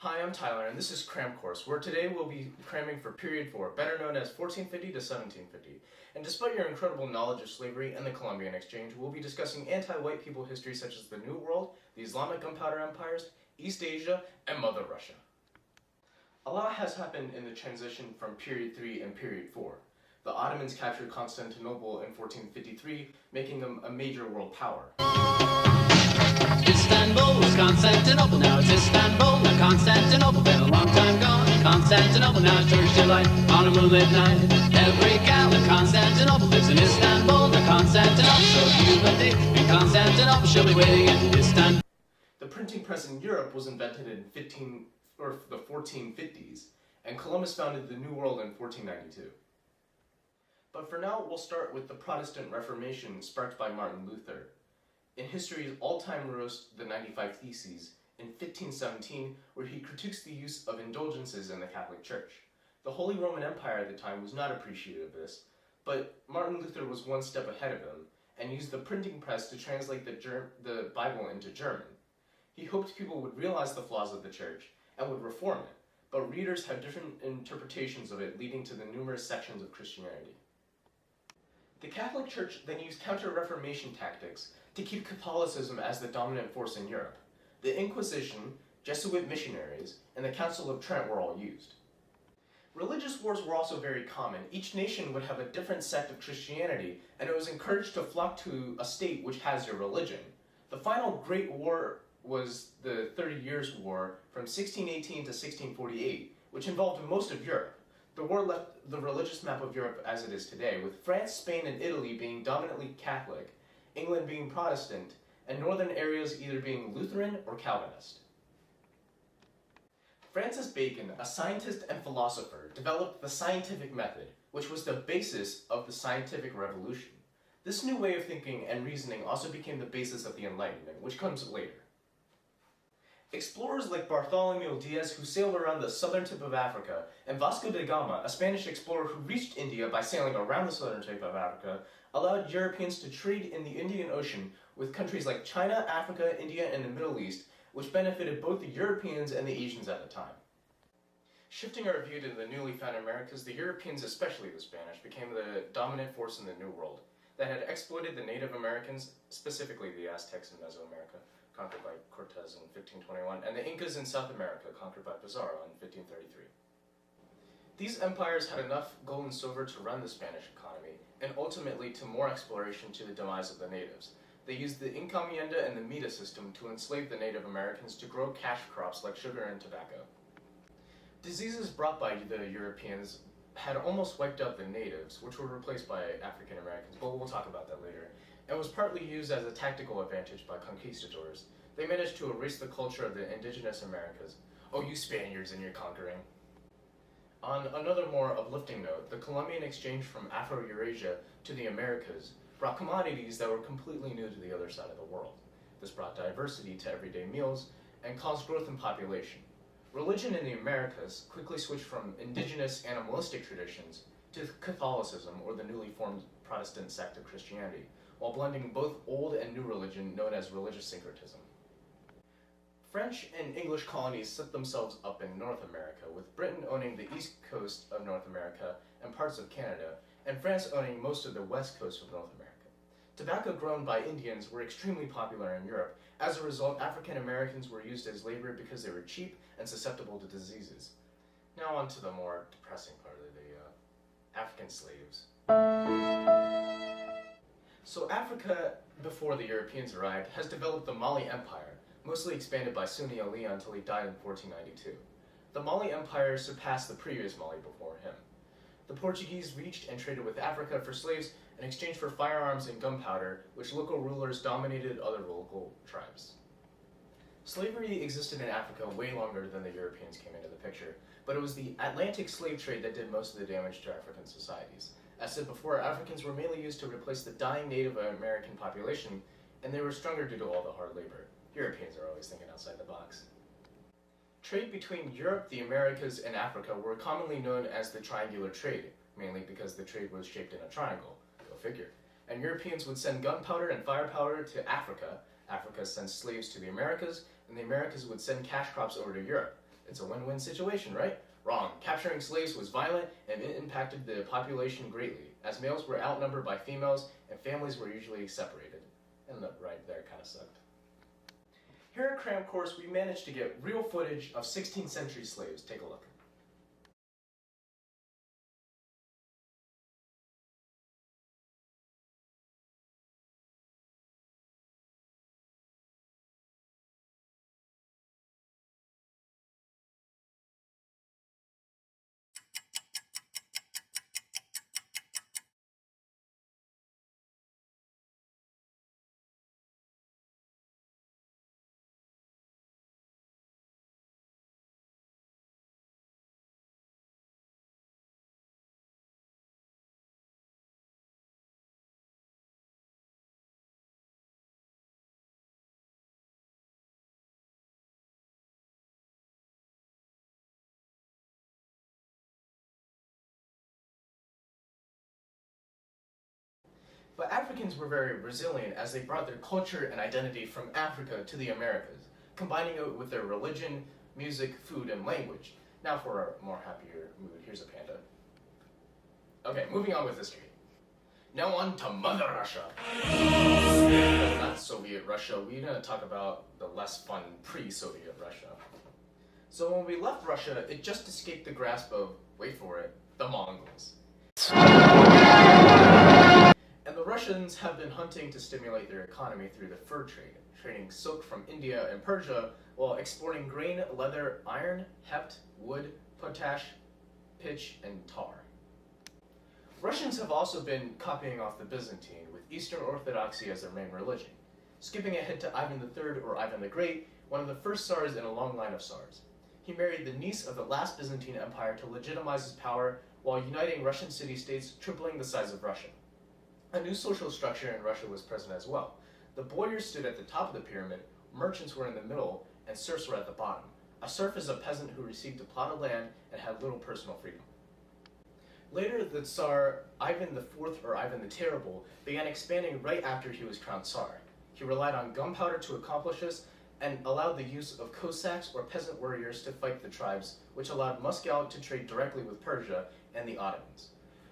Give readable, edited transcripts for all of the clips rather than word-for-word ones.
Hi, I'm Tyler, and this is Cram Course, where today we'll be cramming for Period 4, better known as 1450 to 1750. And despite your incredible knowledge of slavery and the Columbian Exchange, we'll be discussing anti-white people history such as the New World, the Islamic Gunpowder Empires, East Asia, and Mother Russia. A lot has happened in the transition from Period 3 and Period 4. The Ottomans captured Constantinople in 1453, making them a major world power. Istanbul was Constantinople, now it's Istanbul, not Constantinople, been a long time gone. Constantinople, now it's Turkish delight, on a moonlit night. Every gal in Constantinople lives in Istanbul, not Constantinople, so if you've a date in Constantinople, she'll be waiting in Istanbul. The printing press in Europe was invented in the 1450s, and Columbus founded the New World in 1492. But for now, we'll start with the Protestant Reformation sparked by Martin Luther. In history's all-time roast, The 95 Theses, in 1517, where he critiques the use of indulgences in the Catholic Church. The Holy Roman Empire at the time was not appreciative of this, but Martin Luther was one step ahead of him, and used the printing press to translate the Bible into German. He hoped people would realize the flaws of the Church, and would reform it, but readers had different interpretations of it, leading to the numerous sections of Christianity. The Catholic Church then used counter-Reformation tactics to keep Catholicism as the dominant force in Europe. The Inquisition, Jesuit missionaries, and the Council of Trent were all used. Religious wars were also very common. Each nation would have a different sect of Christianity, and it was encouraged to flock to a state which has your religion. The final Great War was the 30 Years' War from 1618 to 1648, which involved most of Europe. The war left the religious map of Europe as it is today, with France, Spain, and Italy being dominantly Catholic, England being Protestant, and northern areas either being Lutheran or Calvinist. Francis Bacon, a scientist and philosopher, developed the scientific method, which was the basis of the scientific revolution. This new way of thinking and reasoning also became the basis of the Enlightenment, which comes later. Explorers like Bartholomew Diaz, who sailed around the southern tip of Africa, and Vasco da Gama, a Spanish explorer who reached India by sailing around the southern tip of Africa, allowed Europeans to trade in the Indian Ocean with countries like China, Africa, India, and the Middle East, which benefited both the Europeans and the Asians at the time. Shifting our view to the newly found Americas, the Europeans, especially the Spanish, became the dominant force in the New World that had exploited the Native Americans, specifically the Aztecs in Mesoamerica, conquered by Cortez in 1521, and the Incas in South America, conquered by Pizarro in 1533. These empires had enough gold and silver to run the Spanish economy, and ultimately to more exploration to the demise of the natives. They used the encomienda and the mita system to enslave the Native Americans to grow cash crops like sugar and tobacco. Diseases brought by the Europeans had almost wiped out the natives, which were replaced by African Americans, but we'll talk about that later, and was partly used as a tactical advantage by conquistadors. They managed to erase the culture of the indigenous Americas. Oh, you Spaniards and your conquering. On another more uplifting note, the Columbian Exchange from Afro-Eurasia to the Americas brought commodities that were completely new to the other side of the world. This brought diversity to everyday meals and caused growth in population. Religion in the Americas quickly switched from indigenous animalistic traditions to Catholicism, or the newly formed Protestant sect of Christianity, while blending both old and new religion known as religious syncretism. French and English colonies set themselves up in North America, with Britain owning the east coast of North America and parts of Canada, and France owning most of the west coast of North America. Tobacco grown by Indians were extremely popular in Europe. As a result, African Americans were used as labor because they were cheap and susceptible to diseases. Now on to the more depressing part of the African slaves. So Africa, before the Europeans arrived, has developed the Mali Empire, mostly expanded by Sunni Ali until he died in 1492. The Mali Empire surpassed the previous Mali before him. The Portuguese reached and traded with Africa for slaves in exchange for firearms and gunpowder, which local rulers dominated other local tribes. Slavery existed in Africa way longer than the Europeans came into the picture, but it was the Atlantic slave trade that did most of the damage to African societies. As said before, Africans were mainly used to replace the dying Native American population, and they were stronger due to all the hard labor. Europeans are always thinking outside the box. Trade between Europe, the Americas, and Africa were commonly known as the triangular trade, mainly because the trade was shaped in a triangle, go figure. And Europeans would send gunpowder and firepower to Africa, Africa sent slaves to the Americas, and the Americas would send cash crops over to Europe. It's a win-win situation, right? Wrong. Capturing slaves was violent and it impacted the population greatly, as males were outnumbered by females and families were usually separated. And the right there kind of sucked. Here at Cram Course, we managed to get real footage of 16th century slaves. Take a look. But Africans were very resilient as they brought their culture and identity from Africa to the Americas, combining it with their religion, music, food, and language. Now for a more happier mood, here's a panda. Okay, moving on with history. Now on to Mother Russia. Not Soviet Russia, we're going to talk about the less fun pre-Soviet Russia. So when we left Russia, it just escaped the grasp of, wait for it, the Mongols. And the Russians have been hunting to stimulate their economy through the fur trade, trading silk from India and Persia while exporting grain, leather, iron, hept, wood, potash, pitch, and tar. Russians have also been copying off the Byzantine, with Eastern Orthodoxy as their main religion. Skipping ahead to Ivan III or Ivan the Great, one of the first Tsars in a long line of Tsars. He married the niece of the last Byzantine Empire to legitimize his power while uniting Russian city-states, tripling the size of Russia. A new social structure in Russia was present as well. The boyars stood at the top of the pyramid, merchants were in the middle, and serfs were at the bottom. A serf is a peasant who received a plot of land and had little personal freedom. Later, the Tsar Ivan IV or Ivan the Terrible began expanding right after he was crowned Tsar. He relied on gunpowder to accomplish this and allowed the use of Cossacks or peasant warriors to fight the tribes, which allowed Moscow to trade directly with Persia and the Ottomans.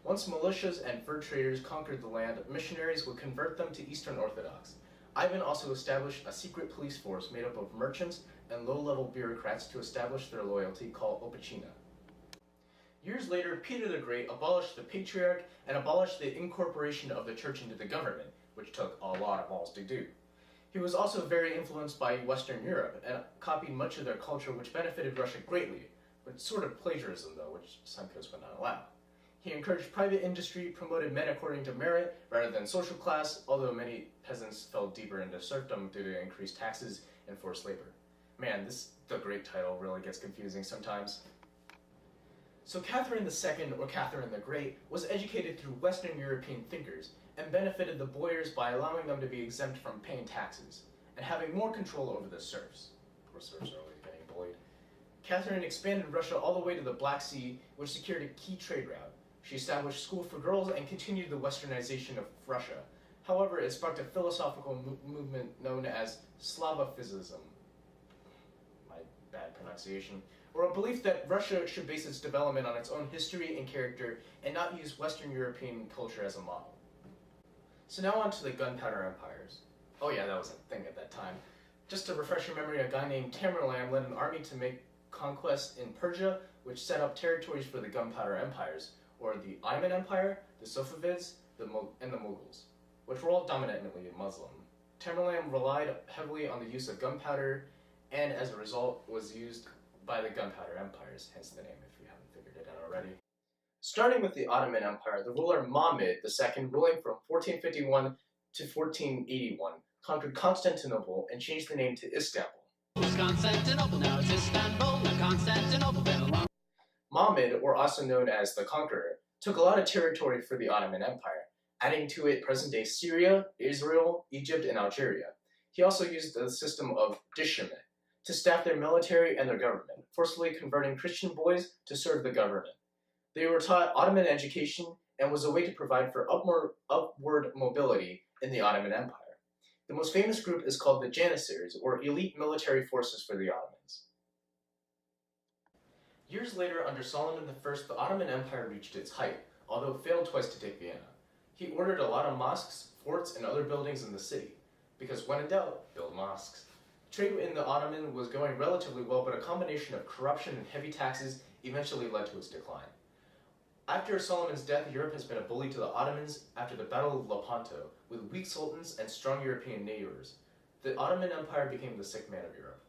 Once militias and fur traders conquered the land, missionaries would convert them to Eastern Orthodox. Ivan also established a secret police force made up of merchants and low-level bureaucrats to establish their loyalty, called Opechina. Years later, Peter the Great abolished the Patriarch and abolished the incorporation of the church into the government, which took a lot of balls to do. He was also very influenced by Western Europe and copied much of their culture, which benefited Russia greatly, but sort of plagiarism though, which Suncoast would not allow. He encouraged private industry, promoted men according to merit rather than social class, although many peasants fell deeper into serfdom due to increased taxes and forced labor. Man, this the Great title really gets confusing sometimes. So Catherine II, or Catherine the Great, was educated through Western European thinkers and benefited the boyars by allowing them to be exempt from paying taxes and having more control over the serfs. Poor serfs are always getting bullied. Catherine expanded Russia all the way to the Black Sea, which secured a key trade route. She established schools for girls and continued the westernization of Russia. However, it sparked a philosophical movement known as Slavophysism. My bad pronunciation. Or a belief that Russia should base its development on its own history and character and not use Western European culture as a model. So now on to the gunpowder empires. Oh yeah, that was a thing at that time. Just to refresh your memory, a guy named Tamerlane led an army to make conquests in Persia, which set up territories for the gunpowder empires, or the Ottoman Empire, the Safavids, and the Mughals, which were all dominantly Muslim. Tamerlane relied heavily on the use of gunpowder, and as a result was used by the gunpowder empires, hence the name if you haven't figured it out already. Starting with the Ottoman Empire, the ruler Mahmud II, ruling from 1451 to 1481, conquered Constantinople and changed the name to Istanbul. Constantinople, now it's Istanbul, now Constantinople, been a long... Mahmud, or also known as the Conqueror, took a lot of territory for the Ottoman Empire, adding to it present-day Syria, Israel, Egypt, and Algeria. He also used the system of dishmet to staff their military and their government, forcibly converting Christian boys to serve the government. They were taught Ottoman education and was a way to provide for upward mobility in the Ottoman Empire. The most famous group is called the Janissaries, or elite military forces for the Ottomans. Years later, under Solomon I, the Ottoman Empire reached its height, although it failed twice to take Vienna. He ordered a lot of mosques, forts, and other buildings in the city, because when in doubt, build mosques. Trade in the Ottoman was going relatively well, but a combination of corruption and heavy taxes eventually led to its decline. After Solomon's death, Europe has been a bully to the Ottomans after the Battle of Lepanto, with weak sultans and strong European neighbors. The Ottoman Empire became the sick man of Europe.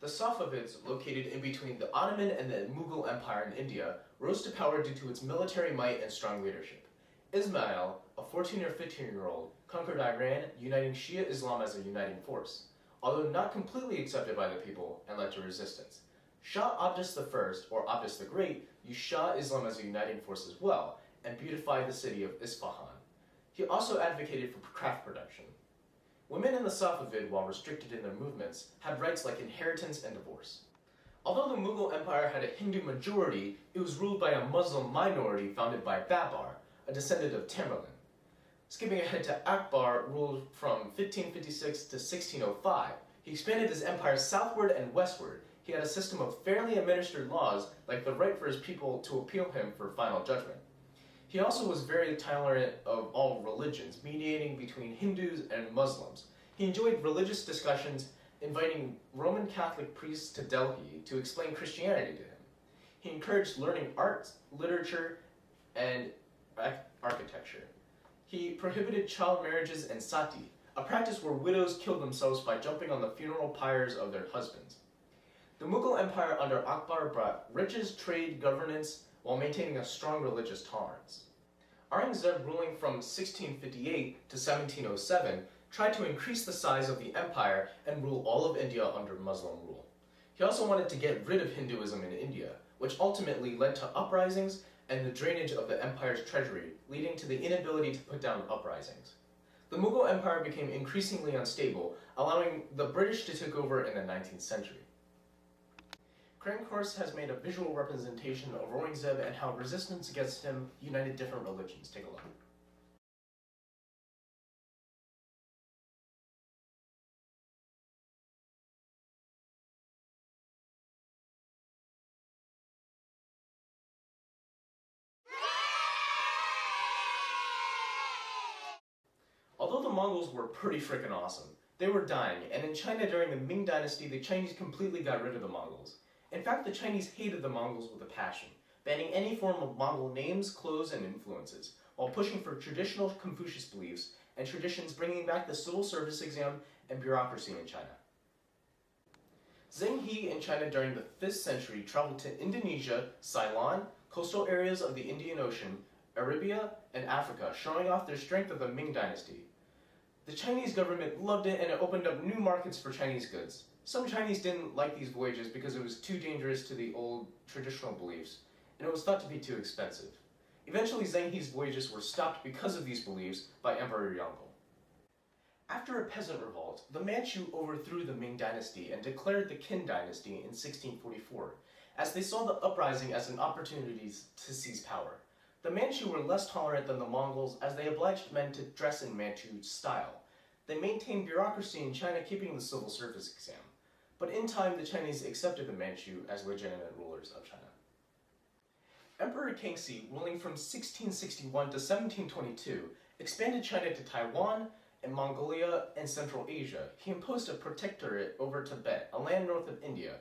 The Safavids, located in between the Ottoman and the Mughal Empire in India, rose to power due to its military might and strong leadership. Ismail, a 14 or 15-year-old, conquered Iran, uniting Shia Islam as a uniting force, although not completely accepted by the people and led to resistance. Shah Abdus I, or Abdus the Great, used Shah Islam as a uniting force as well, and beautified the city of Isfahan. He also advocated for craft production. Women in the Safavid, while restricted in their movements, had rights like inheritance and divorce. Although the Mughal Empire had a Hindu majority, it was ruled by a Muslim minority founded by Babar, a descendant of Tamerlane. Skipping ahead to Akbar, ruled from 1556 to 1605. He expanded his empire southward and westward. He had a system of fairly administered laws, like the right for his people to appeal him for final judgment. He also was very tolerant of all religions, mediating between Hindus and Muslims. He enjoyed religious discussions, inviting Roman Catholic priests to Delhi to explain Christianity to him. He encouraged learning arts, literature, and architecture. He prohibited child marriages and sati, a practice where widows killed themselves by jumping on the funeral pyres of their husbands. The Mughal Empire under Akbar brought riches, trade, governance, while maintaining a strong religious tolerance. Aurangzeb, ruling from 1658 to 1707, tried to increase the size of the empire and rule all of India under Muslim rule. He also wanted to get rid of Hinduism in India, which ultimately led to uprisings and the drainage of the empire's treasury, leading to the inability to put down uprisings. The Mughal Empire became increasingly unstable, allowing the British to take over in the 19th century. Cairncross has made a visual representation of Aurangzeb and how resistance against him united different religions. Take a look. Although the Mongols were pretty freaking awesome, they were dying, and in China during the Ming Dynasty, the Chinese completely got rid of the Mongols. In fact, the Chinese hated the Mongols with a passion, banning any form of Mongol names, clothes, and influences, while pushing for traditional Confucius beliefs and traditions, bringing back the civil service exam and bureaucracy in China. Zheng He in China during the 5th century traveled to Indonesia, Ceylon, coastal areas of the Indian Ocean, Arabia, and Africa, showing off their strength of the Ming Dynasty. The Chinese government loved it, and it opened up new markets for Chinese goods. Some Chinese didn't like these voyages because it was too dangerous to the old traditional beliefs, and it was thought to be too expensive. Eventually, Zheng He's voyages were stopped because of these beliefs by Emperor Yongle. After a peasant revolt, the Manchu overthrew the Ming Dynasty and declared the Qin Dynasty in 1644, as they saw the uprising as an opportunity to seize power. The Manchu were less tolerant than the Mongols, as they obliged men to dress in Manchu style. They maintained bureaucracy in China, keeping the civil service exam. But in time, the Chinese accepted the Manchu as legitimate rulers of China. Emperor Kangxi, ruling from 1661 to 1722, expanded China to Taiwan and Mongolia and Central Asia. He imposed a protectorate over Tibet, a land north of India.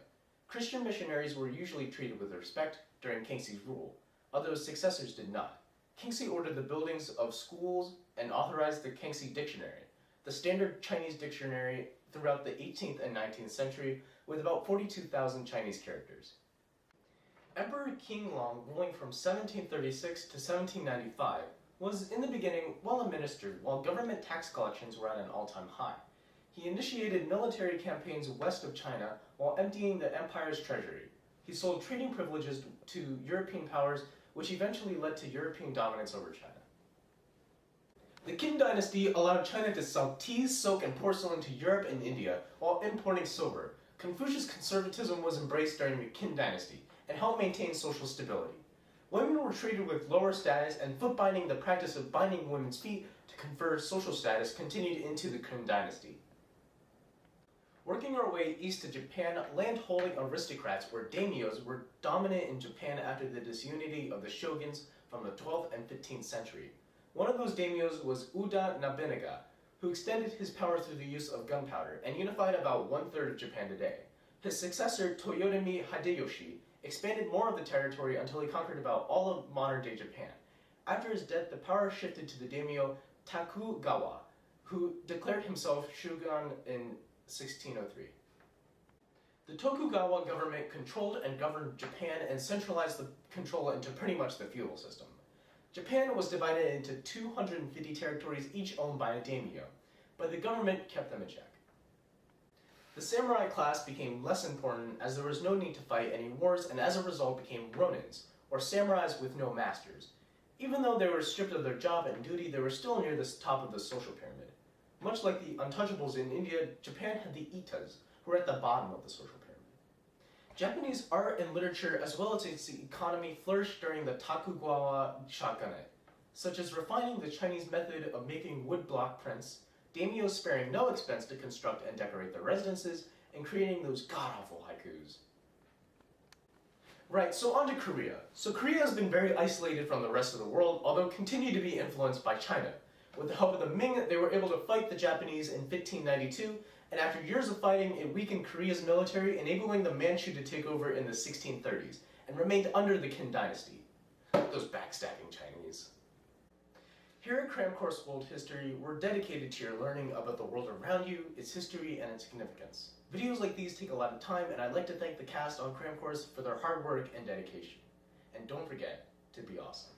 Christian missionaries were usually treated with respect during Kangxi's rule, although his successors did not. Kangxi ordered the buildings of schools and authorized the Kangxi Dictionary, the standard Chinese dictionary throughout the 18th and 19th century, with about 42,000 Chinese characters. Emperor Qinglong, ruling from 1736 to 1795, was in the beginning well administered, while government tax collections were at an all-time high. He initiated military campaigns west of China while emptying the empire's treasury. He sold trading privileges to European powers, which eventually led to European dominance over China. The Qin Dynasty allowed China to sell tea, silk, and porcelain to Europe and India while importing silver. Confucius conservatism was embraced during the Qin Dynasty and helped maintain social stability. Women were treated with lower status, and foot binding, the practice of binding women's feet to confer social status, continued into the Qin Dynasty. Working our way east to Japan, land-holding aristocrats or daimyos were dominant in Japan after the disunity of the shoguns from the 12th and 15th century. One of those daimyos was Oda Nobunaga, who extended his power through the use of gunpowder and unified about one-third of Japan today. His successor, Toyotomi Hideyoshi, expanded more of the territory until he conquered about all of modern-day Japan. After his death, the power shifted to the daimyo Tokugawa, who declared himself shogun in 1603. The Tokugawa government controlled and governed Japan and centralized the control into pretty much the feudal system. Japan was divided into 250 territories, each owned by a daimyo, but the government kept them in check. The samurai class became less important as there was no need to fight any wars, and as a result became ronins, or samurais with no masters. Even though they were stripped of their job and duty, they were still near the top of the social pyramid. Much like the untouchables in India, Japan had the Itas, who were at the bottom of the social pyramid. Japanese art and literature, as well as its economy, flourished during the Tokugawa shogunate, such as refining the Chinese method of making woodblock prints, daimyos sparing no expense to construct and decorate their residences, and creating those god-awful haikus. Right, so on to Korea. So Korea has been very isolated from the rest of the world, although continued to be influenced by China. With the help of the Ming, they were able to fight the Japanese in 1592, and after years of fighting, it weakened Korea's military, enabling the Manchu to take over in the 1630s, and remained under the Qin dynasty. Those backstabbing Chinese. Here at Cram Course World History, we're dedicated to your learning about the world around you, its history, and its significance. Videos like these take a lot of time, and I'd like to thank the cast on Cram Course for their hard work and dedication. And don't forget to be awesome.